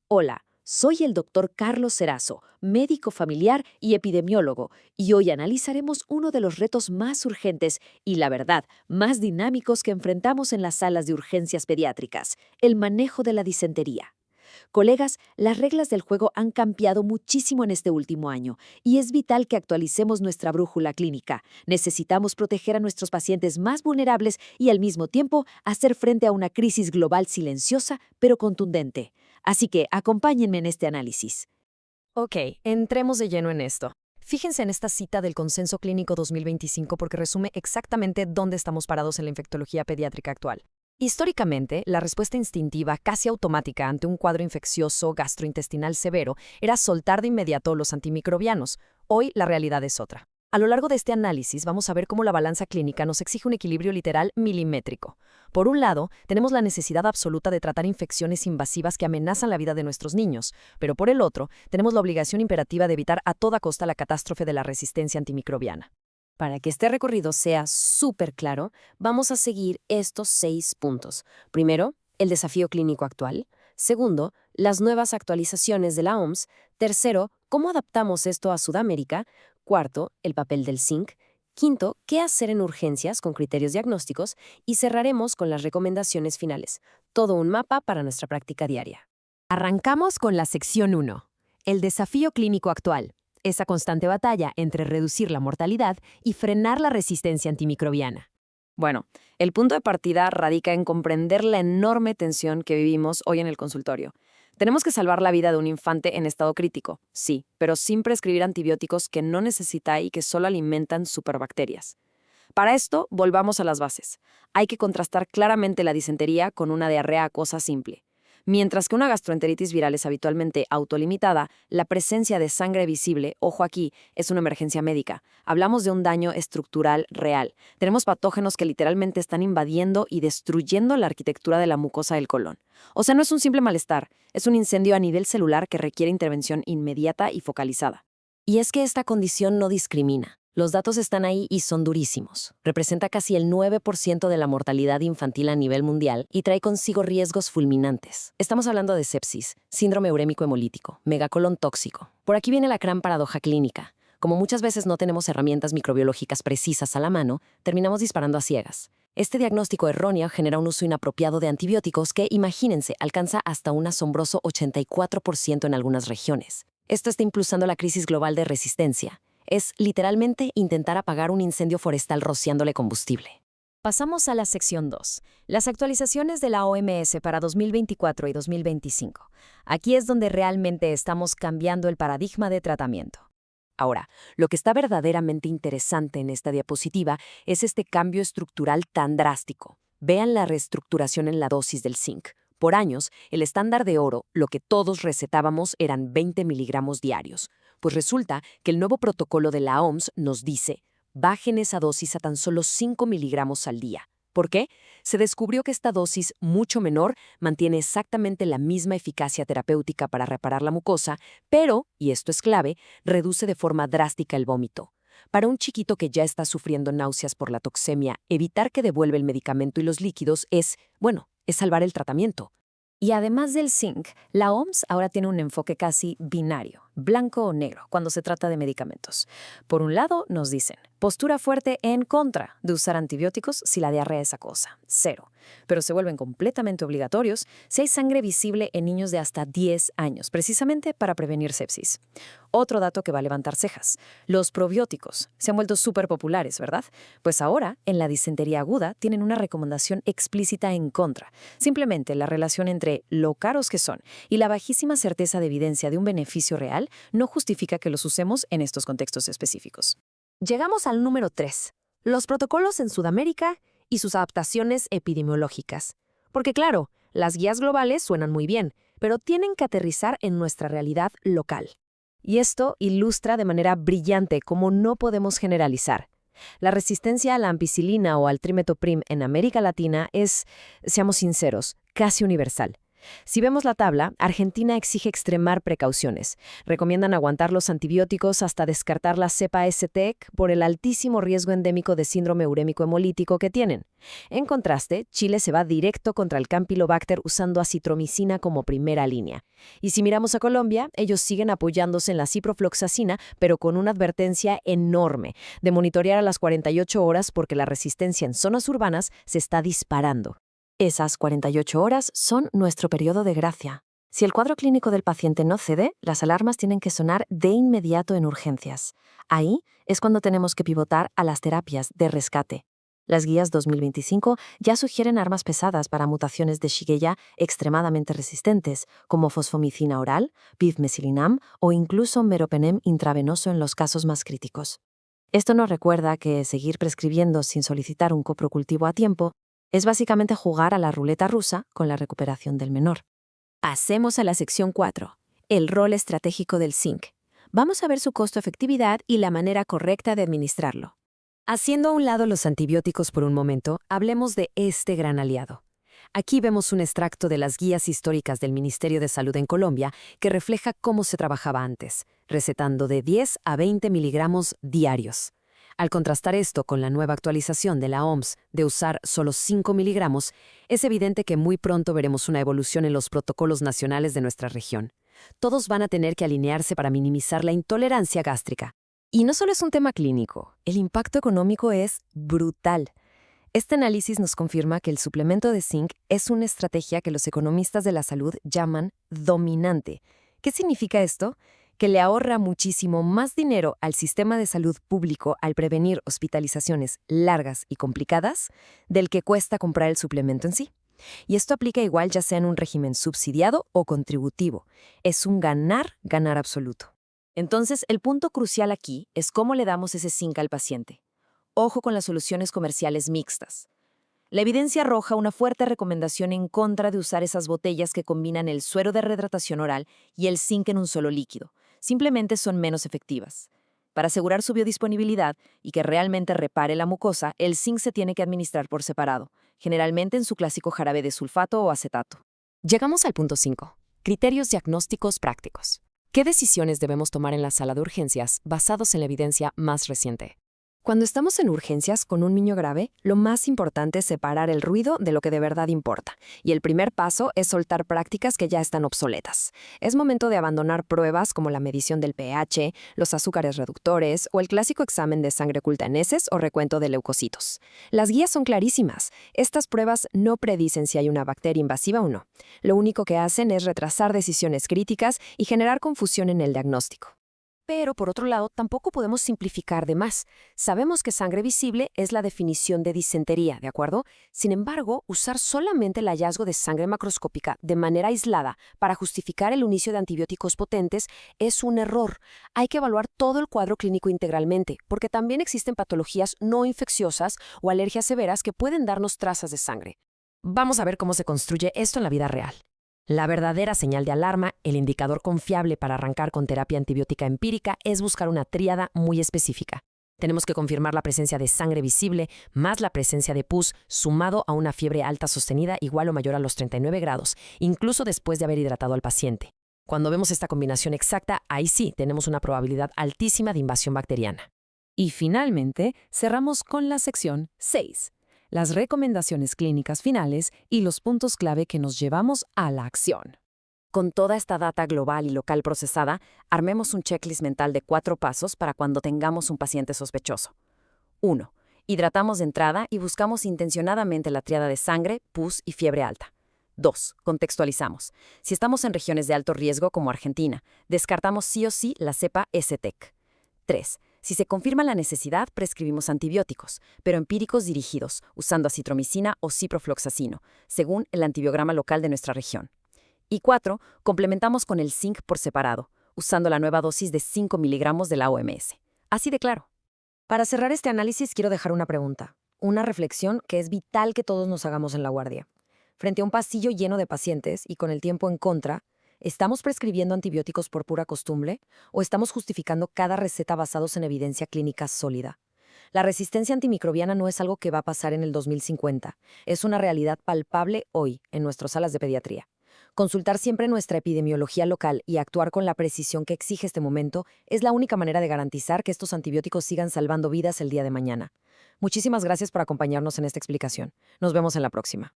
Hola, soy el doctor Carlos Cerazo, médico familiar y epidemiólogo, y hoy analizaremos uno de los retos más urgentes y, la verdad, más dinámicos que enfrentamos en las salas de urgencias pediátricas, el manejo de la disentería. Colegas, las reglas del juego han cambiado muchísimo en este último año y es vital que actualicemos nuestra brújula clínica. Necesitamos proteger a nuestros pacientes más vulnerables y al mismo tiempo hacer frente a una crisis global silenciosa pero contundente. Así que acompáñenme en este análisis. Ok, entremos de lleno en esto. Fíjense en esta cita del Consenso Clínico 2025 porque resume exactamente dónde estamos parados en la infectología pediátrica actual. Históricamente, la respuesta instintiva, casi automática ante un cuadro infeccioso gastrointestinal severo era soltar de inmediato los antimicrobianos. Hoy la realidad es otra. A lo largo de este análisis vamos a ver cómo la balanza clínica nos exige un equilibrio literal milimétrico. Por un lado, tenemos la necesidad absoluta de tratar infecciones invasivas que amenazan la vida de nuestros niños, pero por el otro, tenemos la obligación imperativa de evitar a toda costa la catástrofe de la resistencia antimicrobiana. Para que este recorrido sea súper claro, vamos a seguir estos 6 puntos. Primero, el desafío clínico actual. Segundo, las nuevas actualizaciones de la OMS. Tercero, cómo adaptamos esto a Sudamérica. Cuarto, el papel del zinc. Quinto, qué hacer en urgencias con criterios diagnósticos. Y cerraremos con las recomendaciones finales. Todo un mapa para nuestra práctica diaria. Arrancamos con la sección 1, el desafío clínico actual, esa constante batalla entre reducir la mortalidad y frenar la resistencia antimicrobiana. Bueno, el punto de partida radica en comprender la enorme tensión que vivimos hoy en el consultorio. Tenemos que salvar la vida de un infante en estado crítico, sí, pero sin prescribir antibióticos que no necesita y que solo alimentan superbacterias. Para esto, volvamos a las bases. Hay que contrastar claramente la disentería con una diarrea acuosa simple. Mientras que una gastroenteritis viral es habitualmente autolimitada, la presencia de sangre visible, ojo aquí, es una emergencia médica. Hablamos de un daño estructural real. Tenemos patógenos que literalmente están invadiendo y destruyendo la arquitectura de la mucosa del colon. O sea, no es un simple malestar, es un incendio a nivel celular que requiere intervención inmediata y focalizada. Y es que esta condición no discrimina. Los datos están ahí y son durísimos. Representa casi el 9% de la mortalidad infantil a nivel mundial y trae consigo riesgos fulminantes. Estamos hablando de sepsis, síndrome urémico hemolítico, megacolon tóxico. Por aquí viene la gran paradoja clínica. Como muchas veces no tenemos herramientas microbiológicas precisas a la mano, terminamos disparando a ciegas. Este diagnóstico erróneo genera un uso inapropiado de antibióticos que, imagínense, alcanza hasta un asombroso 84% en algunas regiones. Esto está impulsando la crisis global de resistencia. Es literalmente intentar apagar un incendio forestal rociándole combustible. Pasamos a la sección 2, las actualizaciones de la OMS para 2024 y 2025. Aquí es donde realmente estamos cambiando el paradigma de tratamiento. Ahora, lo que está verdaderamente interesante en esta diapositiva es este cambio estructural tan drástico. Vean la reestructuración en la dosis del zinc. Por años, el estándar de oro, lo que todos recetábamos, eran 20 miligramos diarios. Pues resulta que el nuevo protocolo de la OMS nos dice, bajen esa dosis a tan solo 5 miligramos al día. ¿Por qué? Se descubrió que esta dosis, mucho menor, mantiene exactamente la misma eficacia terapéutica para reparar la mucosa, pero, y esto es clave, reduce de forma drástica el vómito. Para un chiquito que ya está sufriendo náuseas por la toxemia, evitar que devuelva el medicamento y los líquidos es salvar el tratamiento. Y además del zinc, la OMS ahora tiene un enfoque casi binario, blanco o negro, cuando se trata de medicamentos. Por un lado, nos dicen, postura fuerte en contra de usar antibióticos si la diarrea es acuosa, 0. Pero se vuelven completamente obligatorios si hay sangre visible en niños de hasta 10 años, precisamente para prevenir sepsis. Otro dato que va a levantar cejas. Los probióticos se han vuelto súper populares, ¿verdad? Pues ahora, en la disentería aguda, tienen una recomendación explícita en contra. Simplemente la relación entre lo caros que son y la bajísima certeza de evidencia de un beneficio real no justifica que los usemos en estos contextos específicos. Llegamos al número 3, los protocolos en Sudamérica y sus adaptaciones epidemiológicas. Porque claro, las guías globales suenan muy bien, pero tienen que aterrizar en nuestra realidad local. Y esto ilustra de manera brillante cómo no podemos generalizar. La resistencia a la ampicilina o al trimetoprim en América Latina es, seamos sinceros, casi universal. Si vemos la tabla, Argentina exige extremar precauciones. Recomiendan aguantar los antibióticos hasta descartar la cepa S-TEC por el altísimo riesgo endémico de síndrome urémico hemolítico que tienen. En contraste, Chile se va directo contra el Campylobacter usando acitromicina como primera línea. Y si miramos a Colombia, ellos siguen apoyándose en la ciprofloxacina, pero con una advertencia enorme de monitorear a las 48 horas porque la resistencia en zonas urbanas se está disparando. Esas 48 horas son nuestro periodo de gracia. Si el cuadro clínico del paciente no cede, las alarmas tienen que sonar de inmediato en urgencias. Ahí es cuando tenemos que pivotar a las terapias de rescate. Las guías 2025 ya sugieren armas pesadas para mutaciones de Shigella extremadamente resistentes, como fosfomicina oral, pivmesilinam o incluso meropenem intravenoso en los casos más críticos. Esto nos recuerda que seguir prescribiendo sin solicitar un coprocultivo a tiempo es básicamente jugar a la ruleta rusa con la recuperación del menor. Pasemos a la sección 4, el rol estratégico del zinc. Vamos a ver su costo-efectividad y la manera correcta de administrarlo. Haciendo a un lado los antibióticos por un momento, hablemos de este gran aliado. Aquí vemos un extracto de las guías históricas del Ministerio de Salud en Colombia que refleja cómo se trabajaba antes, recetando de 10 a 20 miligramos diarios. Al contrastar esto con la nueva actualización de la OMS de usar solo 5 miligramos, es evidente que muy pronto veremos una evolución en los protocolos nacionales de nuestra región. Todos van a tener que alinearse para minimizar la intolerancia gástrica. Y no solo es un tema clínico, el impacto económico es brutal. Este análisis nos confirma que el suplemento de zinc es una estrategia que los economistas de la salud llaman dominante. ¿Qué significa esto? Que le ahorra muchísimo más dinero al sistema de salud público al prevenir hospitalizaciones largas y complicadas del que cuesta comprar el suplemento en sí. Y esto aplica igual ya sea en un régimen subsidiado o contributivo. Es un ganar-ganar absoluto. Entonces, el punto crucial aquí es cómo le damos ese zinc al paciente. Ojo con las soluciones comerciales mixtas. La evidencia arroja una fuerte recomendación en contra de usar esas botellas que combinan el suero de rehidratación oral y el zinc en un solo líquido. Simplemente son menos efectivas. Para asegurar su biodisponibilidad y que realmente repare la mucosa, el zinc se tiene que administrar por separado, generalmente en su clásico jarabe de sulfato o acetato. Llegamos al punto 5. Criterios diagnósticos prácticos. ¿Qué decisiones debemos tomar en la sala de urgencias basados en la evidencia más reciente? Cuando estamos en urgencias con un niño grave, lo más importante es separar el ruido de lo que de verdad importa. Y el primer paso es soltar prácticas que ya están obsoletas. Es momento de abandonar pruebas como la medición del pH, los azúcares reductores o el clásico examen de sangre oculta en heces o recuento de leucocitos. Las guías son clarísimas. Estas pruebas no predicen si hay una bacteria invasiva o no. Lo único que hacen es retrasar decisiones críticas y generar confusión en el diagnóstico. Pero, por otro lado, tampoco podemos simplificar de más. Sabemos que sangre visible es la definición de disentería, ¿de acuerdo? Sin embargo, usar solamente el hallazgo de sangre macroscópica de manera aislada para justificar el inicio de antibióticos potentes es un error. Hay que evaluar todo el cuadro clínico integralmente, porque también existen patologías no infecciosas o alergias severas que pueden darnos trazas de sangre. Vamos a ver cómo se construye esto en la vida real. La verdadera señal de alarma, el indicador confiable para arrancar con terapia antibiótica empírica, es buscar una tríada muy específica. Tenemos que confirmar la presencia de sangre visible más la presencia de pus sumado a una fiebre alta sostenida igual o mayor a los 39 grados, incluso después de haber hidratado al paciente. Cuando vemos esta combinación exacta, ahí sí tenemos una probabilidad altísima de invasión bacteriana. Y finalmente, cerramos con la sección 6. Las recomendaciones clínicas finales y los puntos clave que nos llevamos a la acción. Con toda esta data global y local procesada, armemos un checklist mental de 4 pasos para cuando tengamos un paciente sospechoso. 1. Hidratamos de entrada y buscamos intencionadamente la tríada de sangre, pus y fiebre alta. 2. Contextualizamos. Si estamos en regiones de alto riesgo como Argentina, descartamos sí o sí la cepa S-TEC. 3. Si se confirma la necesidad, prescribimos antibióticos, pero empíricos dirigidos, usando acitromicina o ciprofloxacino, según el antibiograma local de nuestra región. Y 4. Complementamos con el zinc por separado, usando la nueva dosis de 5 miligramos de la OMS. Así de claro. Para cerrar este análisis, quiero dejar una pregunta, una reflexión que es vital que todos nos hagamos en la guardia. Frente a un pasillo lleno de pacientes y con el tiempo en contra, ¿estamos prescribiendo antibióticos por pura costumbre o estamos justificando cada receta basados en evidencia clínica sólida? La resistencia antimicrobiana no es algo que va a pasar en el 2050. Es una realidad palpable hoy en nuestras salas de pediatría. Consultar siempre nuestra epidemiología local y actuar con la precisión que exige este momento es la única manera de garantizar que estos antibióticos sigan salvando vidas el día de mañana. Muchísimas gracias por acompañarnos en esta explicación. Nos vemos en la próxima.